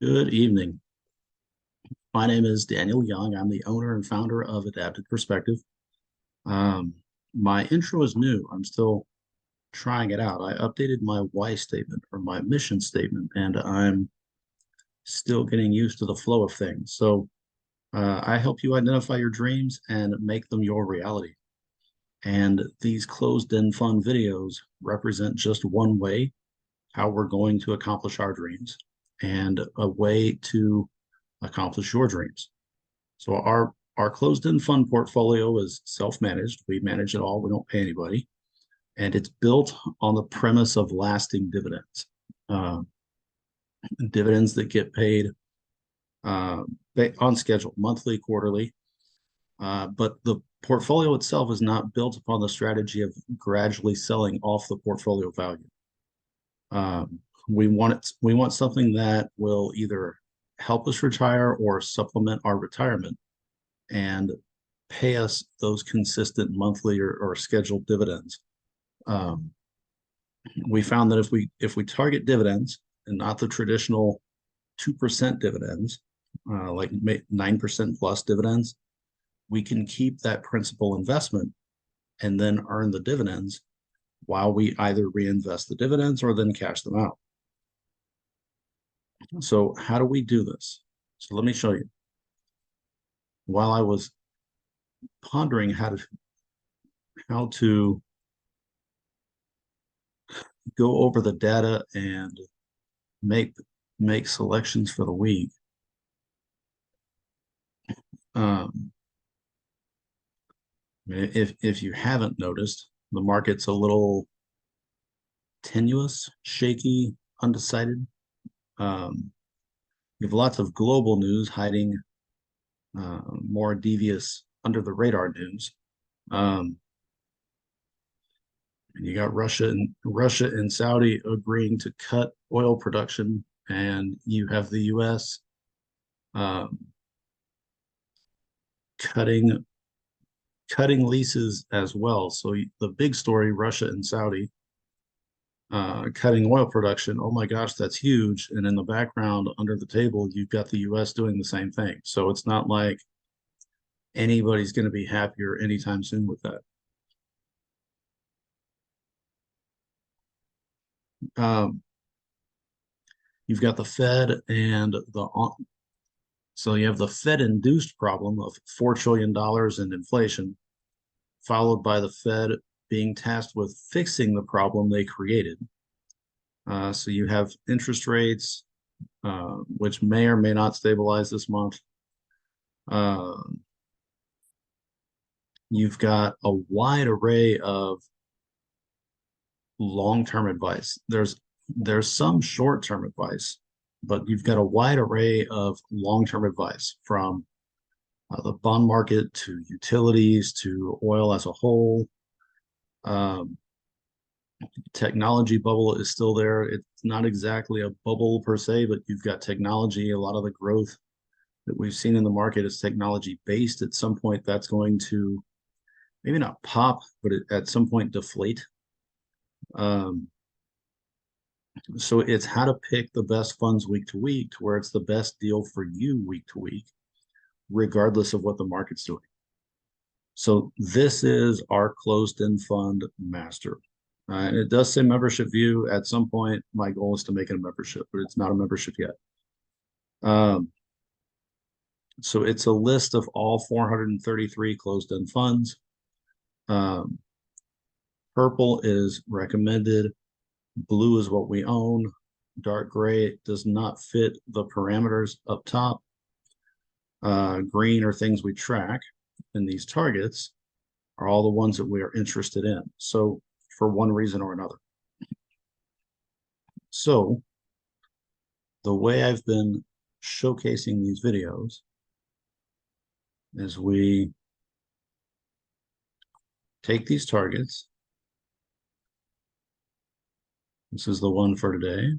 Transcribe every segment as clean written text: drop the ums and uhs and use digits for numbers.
Good evening. My name is Daniel Young. I'm the owner and founder of Adapted Perspective. Um, my intro is new. I'm still trying it out. I updated my why statement or my mission statement, and I'm still getting used to the flow of things. I help you identify your dreams and make them your reality. And these closed-end fun videos represent just one way how we're going to accomplish our dreams and a way to accomplish your dreams. So our closed-end fund portfolio is self-managed. We manage it all. We don't pay anybody, and it's built on the premise of lasting dividends. Uh, Dividends that get paid uh, on schedule, monthly, quarterly. But the portfolio itself is not built upon the strategy of gradually selling off the portfolio value. We want something that will either help us retire or supplement our retirement and pay us those consistent monthly or scheduled dividends. Um, we found that if we target dividends and not the traditional 2% dividends, like 9% plus dividends, we can keep that principal investment and then earn the dividends while we either reinvest the dividends or then cash them out. So how do we do this? So let me show you. While I was pondering how to go over the data and make make selections for the week. Um, if you haven't noticed, the market's a little tenuous, shaky, undecided. You have lots of global news hiding more devious under the radar news. Um, and you got Russia and Saudi agreeing to cut oil production, and you have the U.S. Um, cutting cutting leases as well. So the big story, Russia and Saudi cutting oil production. Oh my gosh, that's huge. And in the background, under the table, you've got the U.S. doing the same thing. So it's not like anybody's going to be happier anytime soon with that. Um, you've got the Fed and so you have the Fed induced problem of $4 trillion in inflation, followed by the Fed being tasked with fixing the problem they created. So you have interest rates, which may or may not stabilize this month. Uh, you've got a wide array of long-term advice. There's some short-term advice, but you've got a wide array of long-term advice from the bond market to utilities to oil as a whole. Um, Technology bubble is still there. It's not exactly a bubble per se, but you've got technology. A lot of the growth that we've seen in the market is technology based. At some point, that's going to maybe not pop, but at some point deflate. Um, so it's how to pick the best funds week to week to where it's the best deal for you week to week, regardless of what the market's doing. So this is our closed-end fund master. And it does say membership view. At some point, my goal is to make it a membership, but it's not a membership yet. Um, so it's a list of all 433 closed-end funds. Um, Purple is recommended. Blue is what we own. Dark gray does not fit the parameters up top. Green are things we track. And these targets are all the ones that we are interested in. So for one reason or another. So the way I've been showcasing these videos is we take these targets. This is the one for today.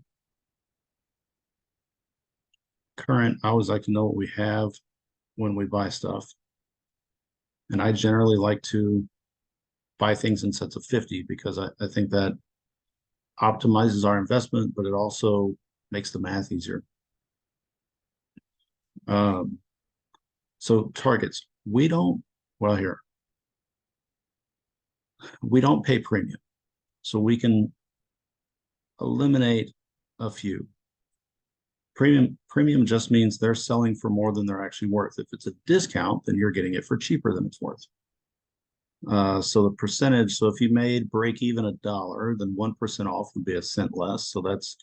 Current, I always like to know what we have when we buy stuff. And I generally like to buy things in sets of 50 because I think that optimizes our investment, but it also makes the math easier. Um, so targets, we don't, well, here, we don't pay premium. So we can eliminate a few. Premium just means they're selling for more than they're actually worth. If it's a discount, then you're getting it for cheaper than it's worth. So the percentage, so if you made break even $1, then 1% off would be a cent less. So that's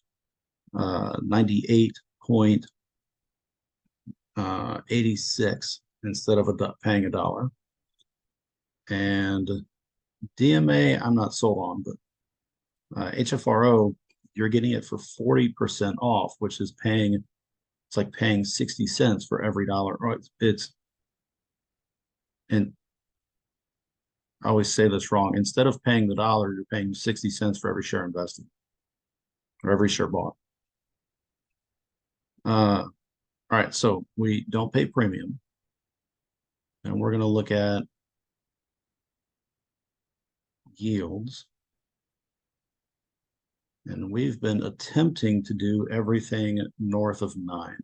98.86 instead of paying $1. And DMA, I'm not sold on, but HFRO, you're getting it for 40% off, which is paying, it's like paying 60 cents for every dollar. Or and I always say this wrong. Instead of paying the dollar, you're paying 60 cents for every share invested or every share bought. All right, so we don't pay premium. And we're going to look at yields. And we've been attempting to do everything north of 9.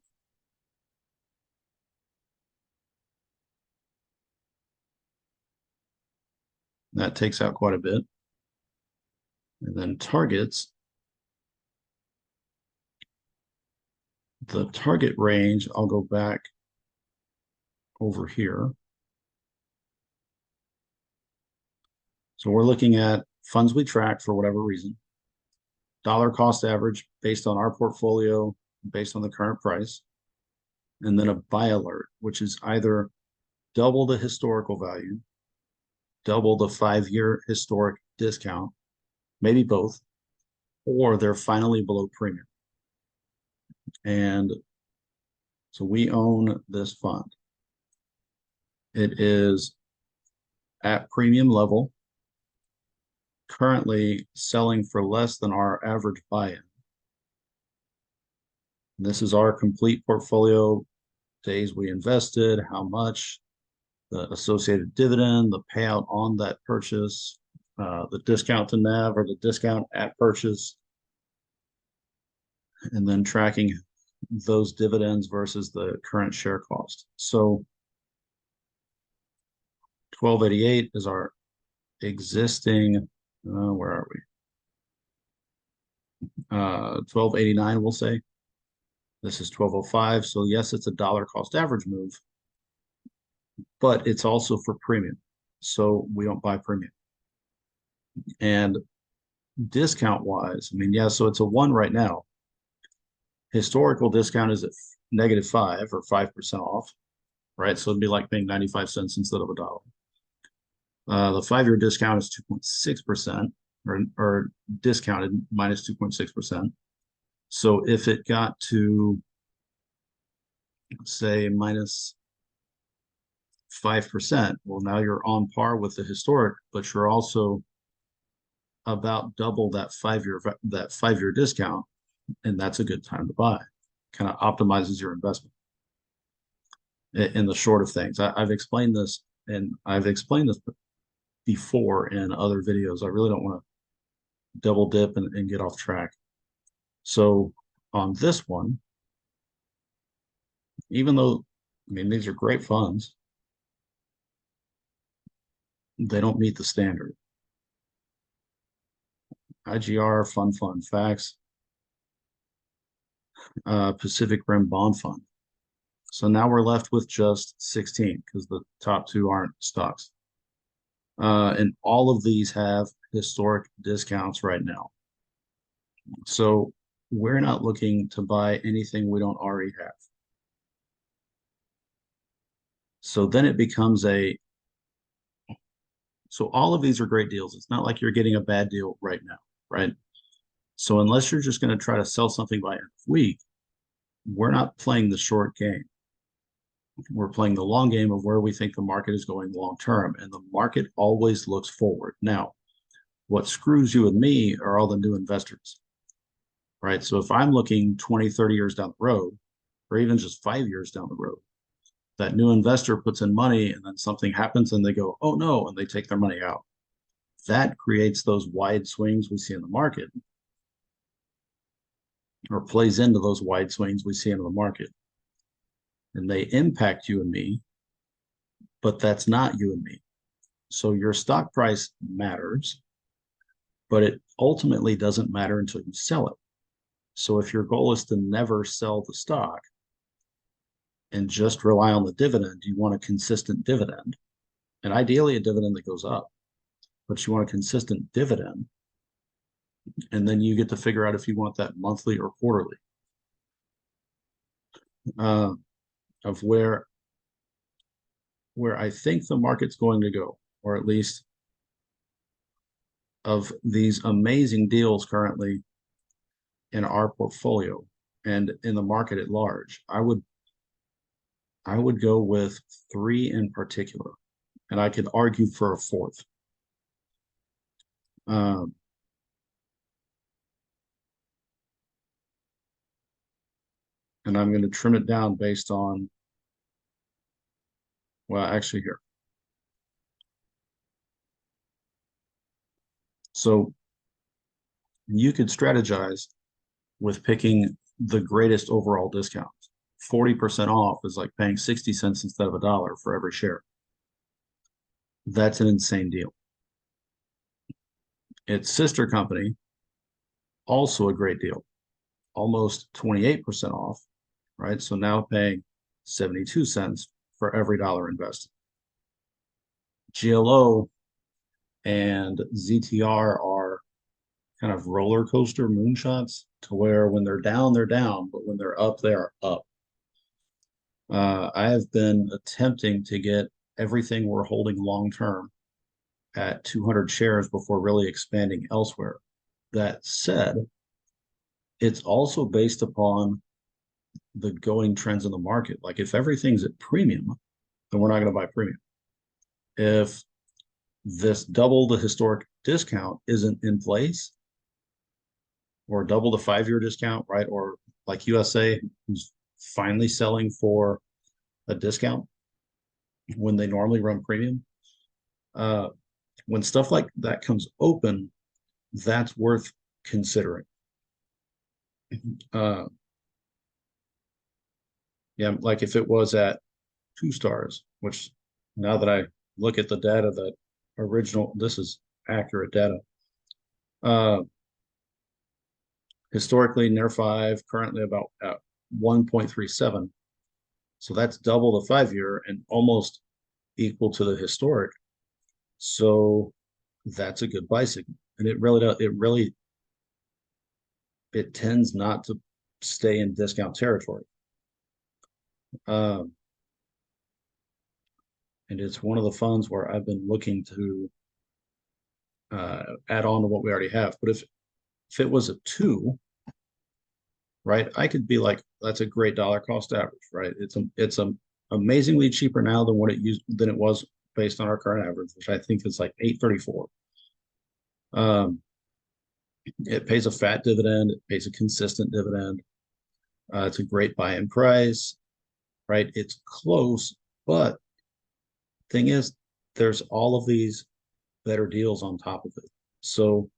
That takes out quite a bit. And then targets, the target range, I'll go back over here. So we're looking at funds we track for whatever reason, dollar cost average based on our portfolio, based on the current price, and then a buy alert, which is either double the historical value, double the 5-year historic discount, maybe both, or they're finally below premium. And so we own this fund. It is at premium level, currently selling for less than our average buy-in. This is our complete portfolio, days we invested, how much, the associated dividend, the payout on that purchase, the discount to NAV or the discount at purchase, and then tracking those dividends versus the current share cost. So 1288 is our existing, where are we? 1289, we'll say. This is 1205. So yes, it's a dollar cost average move, but it's also for premium. So we don't buy premium. And discount wise, I mean, yeah, so it's a 1 right now. Historical discount is at -5 or 5% off, right? So it'd be like paying 95 cents instead of $1. The 5-year discount is 2.6%, or discounted minus 2.6%. So if it got to, say, minus 5%, well, now you're on par with the historic, but you're also about double that 5-year discount, and that's a good time to buy. Kind of optimizes your investment in the short of things. I've explained this, and I've explained this before in other videos. I really don't want to double dip and get off track. So on this one, even though, I mean, these are great funds, they don't meet the standard. IGR, fund facts, Pacific Rim Bond Fund. So now we're left with just 16 because the top 2 aren't stocks. And all of these have historic discounts right now. So we're not looking to buy anything we don't already have. So then it becomes so all of these are great deals. It's not like you're getting a bad deal right now, right? So unless you're just going to try to sell something by end of week, we're not playing the short game. We're playing the long game of where we think the market is going long term, and the market always looks forward. Now, what screws you and me are all the new investors, right? So if I'm looking 20, 30 years down the road, or even just 5 years down the road, that new investor puts in money and then something happens and they go, oh no, and they take their money out. That creates those wide swings we see in the market, or plays into those wide swings we see in the market. and they impact you and me, but that's not you and me. So your stock price matters, but it ultimately doesn't matter until you sell it. So if your goal is to never sell the stock and just rely on the dividend, you want a consistent dividend, and ideally a dividend that goes up, but you want a consistent dividend. And then you get to figure out if you want that monthly or quarterly, uh, of where I think the market's going to go, or at least of these amazing deals currently in our portfolio and in the market at large. I would go with three in particular, and I could argue for a fourth. Um, and I'm going to trim it down based on, well, actually here. So you could strategize with picking the greatest overall discount. 40% off is like paying 60 cents instead of a dollar for every share. That's an insane deal. Its sister company, also a great deal, almost 28% off, right? So now paying 72 cents for every dollar invested. GLO and ZTR are kind of roller coaster moonshots to where when they're down, but when they're up, they are up. I have been attempting to get everything we're holding long term at 200 shares before really expanding elsewhere. That said, it's also based upon the going trends in the market. Like if everything's at premium, then we're not going to buy premium. If this double the historic discount isn't in place, or double the 5-year discount, right? Or like USA, who's finally selling for a discount when they normally run premium. Uh, when stuff like that comes open, that's worth considering. Uh, yeah, like if it was at 2 stars, which now that I look at the data, that original, this is accurate data. Uh, Historically, near 5, currently about 1.37. So that's double the 5-year and almost equal to the historic. So that's a good buy signal. And it really does, it tends not to stay in discount territory. Um, and it's one of the funds where I've been looking to add on to what we already have. But if it was a 2, right, I could be like, that's a great dollar cost average, right? It's amazingly cheaper now than it was based on our current average, which I think is like 8.34. It pays a fat dividend. It pays a consistent dividend. It's a great buy-in price, right? It's close, but thing is, there's all of these better deals on top of it. So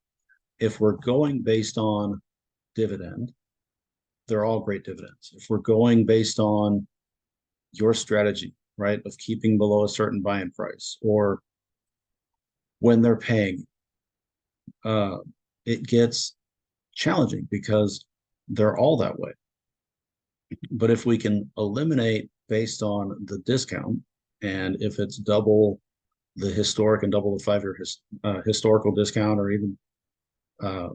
if we're going based on dividend, they're all great dividends. If we're going based on your strategy, right, of keeping below a certain buy-in price or when they're paying, uh, it gets challenging because they're all that way. But if we can eliminate based on the discount, and if it's double the historic and double the 5-year historical discount, or even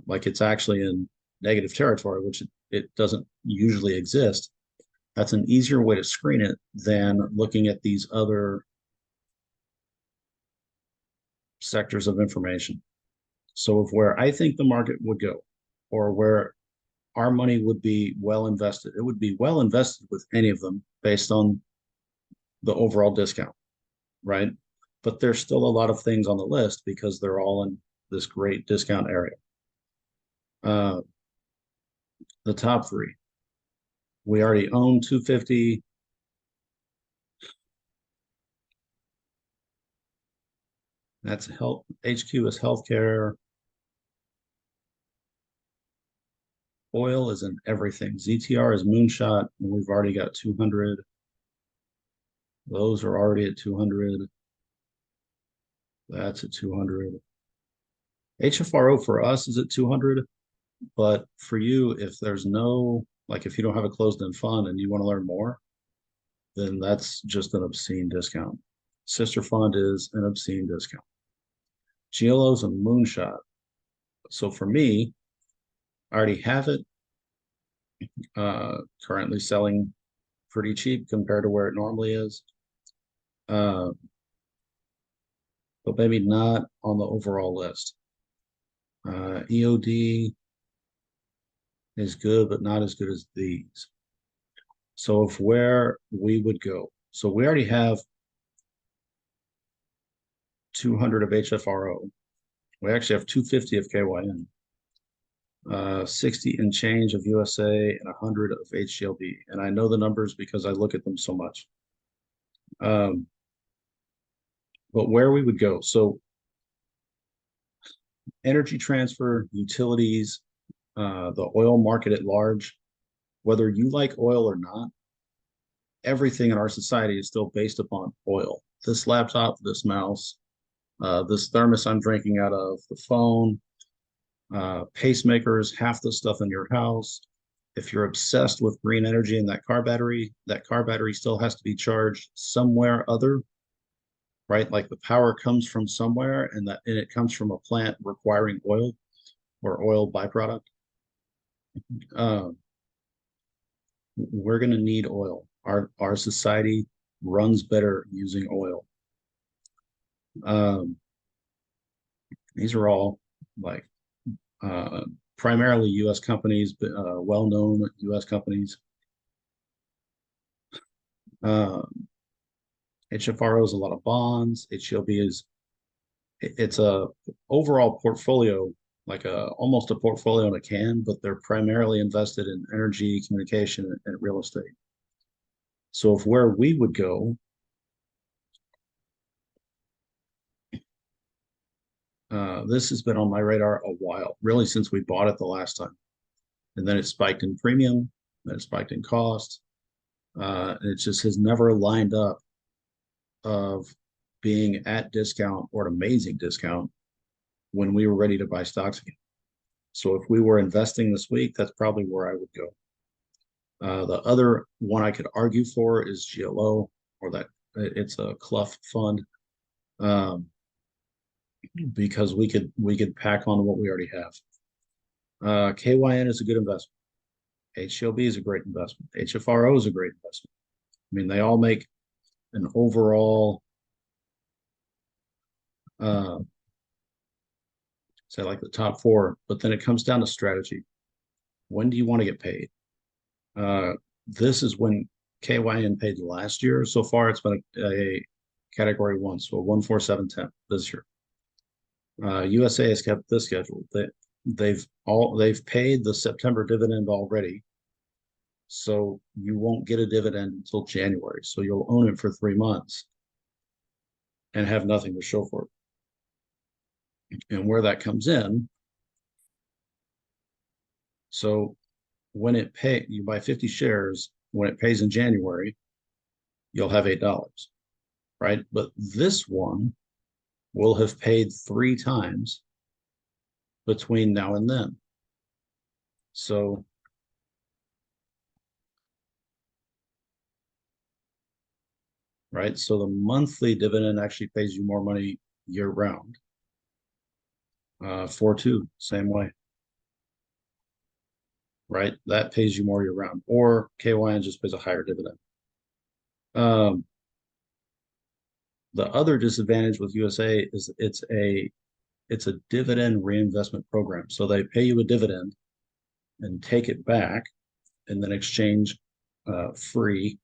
like it's actually in negative territory, which it doesn't usually exist, that's an easier way to screen it than looking at these other sectors of information. So of where I think the market would go, or where our money would be well invested, it would be well invested with any of them based on the overall discount, right? But there's still a lot of things on the list because they're all in this great discount area. Uh, the top three, we already own 250. That's health. HQ is healthcare. Oil is in everything. ZTR is moonshot, and we've already got 200. Those are already at 200. That's at 200. HFRO for us is at 200, but for you, if there's no, like if you don't have a closed-end fund and you want to learn more, then that's just an obscene discount. Sister fund is an obscene discount. GLO is a moonshot. So for me, I already have it, currently selling pretty cheap compared to where it normally is. Uh, but maybe not on the overall list. EOD is good, but not as good as these. So of where we would go. So we already have 200 of HFRO. We actually have 250 of KYN, 60 and change of USA, and 100 of HGLB. And I know the numbers because I look at them so much. Um, but where we would go. So energy transfer, utilities, the oil market at large, whether you like oil or not, everything in our society is still based upon oil. This laptop, this mouse, this thermos I'm drinking out of, the phone, pacemakers, half the stuff in your house. If you're obsessed with green energy and that car battery still has to be charged somewhere other, right? Like the power comes from somewhere and it comes from a plant requiring oil or oil byproduct. Uh, we're going to need oil. Our society runs better using oil. Um, these are all like uh, primarily U.S. companies, but well-known U.S. companies. HFRO is a lot of bonds. HLB is it's a overall portfolio, like a almost a portfolio in a can, but they're primarily invested in energy, communication, and real estate. So if where we would go, this has been on my radar a while, really since we bought it the last time. And then it spiked in premium, then it spiked in cost. It just has never lined up of being at discount or an amazing discount when we were ready to buy stocks again. So if we were investing this week, that's probably where I would go. The other one I could argue for is GLO, or that it's a Clough fund, um, because we could pack on what we already have. KYN is a good investment. HLB is a great investment. HFRO is a great investment. I mean, they all make an overall, uh, say like the top four, but then it comes down to strategy. When do you want to get paid? Uh, this is when KYN paid last year. So far, it's been a category one, so 14710 this year. USA has kept this schedule. They've paid the September dividend already, so you won't get a dividend until January. So you'll own it for 3 months and have nothing to show for it. And where that comes in, so when it pay you buy 50 shares, when it pays in January, you'll have $8, right? But this one will have paid 3 times between now and then. So right, so the monthly dividend actually pays you more money year round. 4-2, same way, right? That pays you more year round, or KYN just pays a higher dividend. Um, the other disadvantage with USA is it's a dividend reinvestment program. So they pay you a dividend and take it back and then exchange free.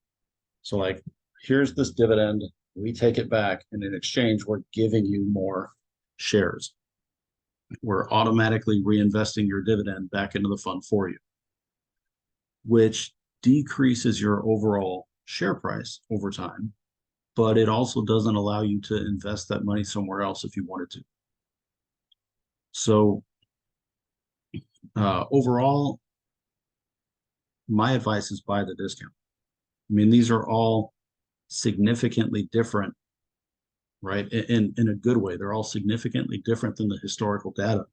So like, here's this dividend, we take it back, and in exchange, we're giving you more shares. We're automatically reinvesting your dividend back into the fund for you, which decreases your overall share price over time, but it also doesn't allow you to invest that money somewhere else if you wanted to. So overall, my advice is buy the discount. I mean, these are all significantly different, right? In a good way. They're all significantly different than the historical data.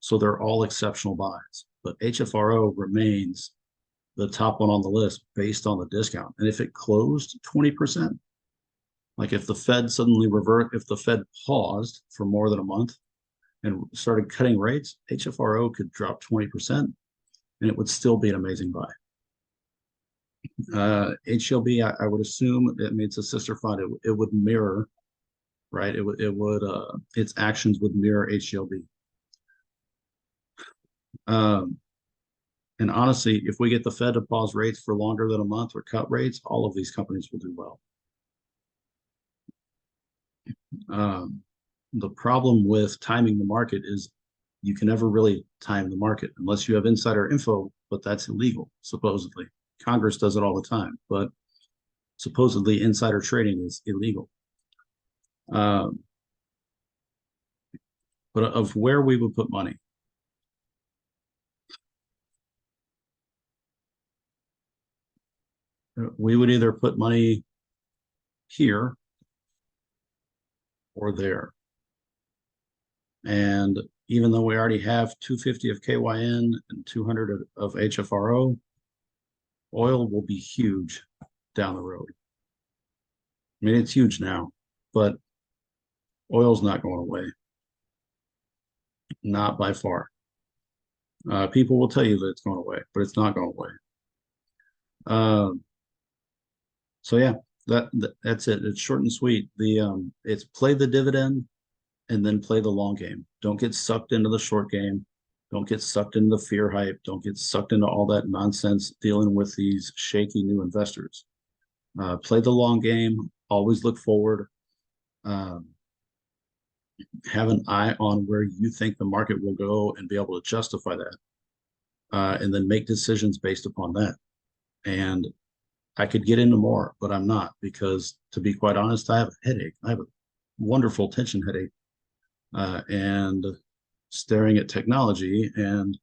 So they're all exceptional buys. But HFRO remains the top one on the list based on the discount. And if it closed 20%, like if the Fed suddenly if the Fed paused for more than a month and started cutting rates, HFRO could drop 20% and it would still be an amazing buy. HLB, I would assume, I mean, it's a sister fund. It would mirror, right? Its actions would mirror HLB. And honestly, if we get the Fed to pause rates for longer than a month or cut rates, all of these companies will do well. The problem with timing the market is you can never really time the market unless you have insider info, but that's illegal, supposedly. Congress does it all the time, but supposedly insider trading is illegal. But of where we would put money, we would either put money here or there. And even though we already have 250 of KYN and 200 of HFRO, oil will be huge down the road. I mean, it's huge now, but oil's not going away. Not by far. People will tell you that it's going away, but it's not going away. So yeah, that's it. It's short and sweet. It's play the dividend and then play the long game. Don't get sucked into the short game. Don't get sucked into the fear hype. Don't get sucked into all that nonsense dealing with these shaky new investors. Play the long game. Always look forward. Have an eye on where you think the market will go and be able to justify that. And then make decisions based upon that. And I could get into more, but I'm not, because to be quite honest, I have a headache. I have a wonderful tension headache. And staring at technology and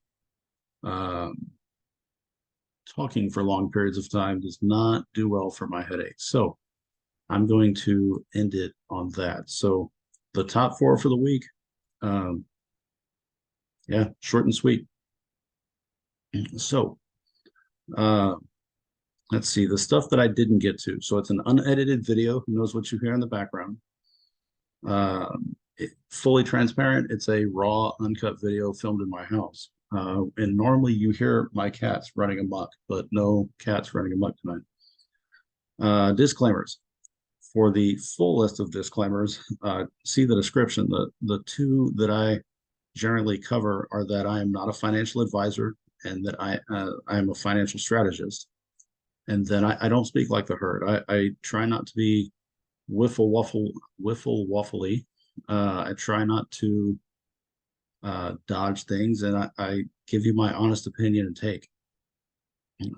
talking for long periods of time does not do well for my headache. So I'm going to end it on that. So the top four for the week, yeah, short and sweet. So let's see, the stuff that I didn't get to. So it's an unedited video. Who knows what you hear in the background? Fully transparent. It's a raw, uncut video filmed in my house. And normally you hear my cats running amok, but no cats running amok tonight. Disclaimers. For the full list of disclaimers, see the description. The two that I generally cover are that I am not a financial advisor and that I am a financial strategist. And then I don't speak like the herd. I try not to be wiffle waffly. I try not to dodge things, and I give you my honest opinion and take.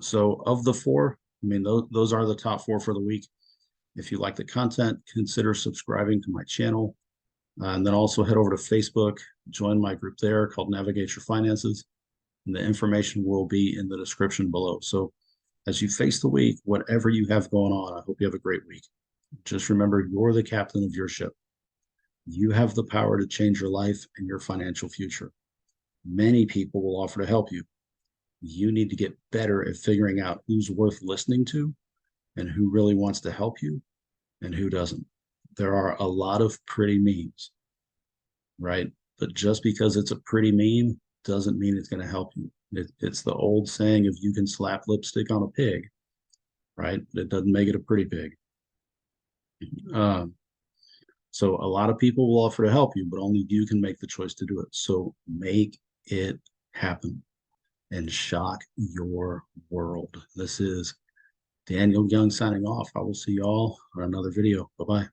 So of the four, I mean, those are the top four for the week. If you like the content, consider subscribing to my channel. And then also head over to Facebook, join my group there called Navigate Your Finances. And the information will be in the description below. So as you face the week, whatever you have going on, I hope you have a great week. Just remember, you're the captain of your ship. You have the power to change your life and your financial future. Many people will offer to help you. You need to get better at figuring out who's worth listening to and who really wants to help you and who doesn't. There are a lot of pretty memes, right? But just because it's a pretty meme doesn't mean it's going to help you. It's the old saying of you can slap lipstick on a pig, right? But it doesn't make it a pretty pig. So a lot of people will offer to help you, but only you can make the choice to do it. So make it happen and shock your world. This is Daniel Young signing off. I will see y'all on another video. Bye-bye.